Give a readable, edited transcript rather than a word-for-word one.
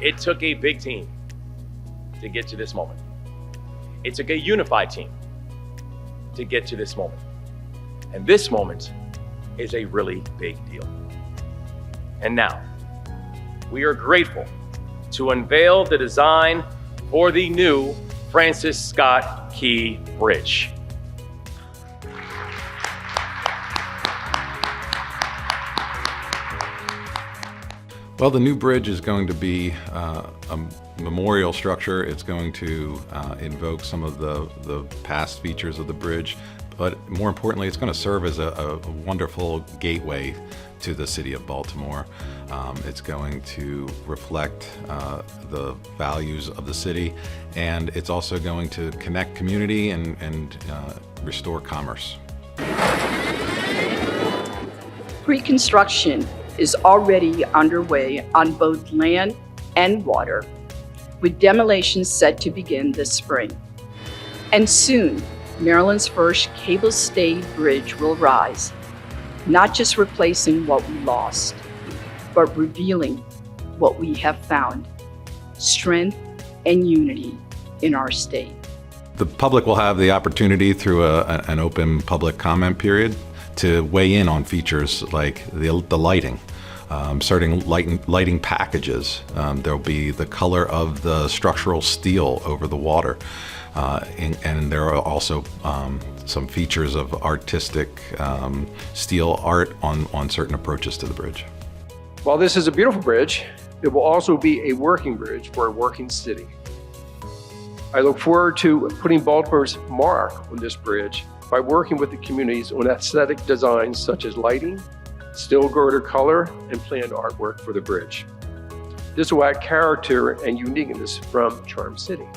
It took a big team to get to this moment. It took a unified team to get to this moment. And this moment is a really big deal. And now, we are grateful to unveil the design for the new Francis Scott Key Bridge. Well, the new bridge is going to be a memorial structure. It's going to invoke some of the past features of the bridge, but more importantly, it's going to serve as a wonderful gateway to the city of Baltimore. It's going to reflect the values of the city, and it's also going to connect community and restore commerce. Pre-construction is already underway on both land and water, with demolition set to begin this spring. And soon, Maryland's first cable-stayed bridge will rise, not just replacing what we lost, but revealing what we have found: strength and unity in our state. The public will have the opportunity through an open public comment period to weigh in on features like the lighting, certain lighting packages. There'll be the color of the structural steel over the water. And there are also some features of artistic steel art on certain approaches to the bridge. While this is a beautiful bridge, it will also be a working bridge for a working city. I look forward to putting Baltimore's mark on this bridge by working with the communities on aesthetic designs such as lighting, steel girder color, and planned artwork for the bridge. This will add character and uniqueness from Charm City.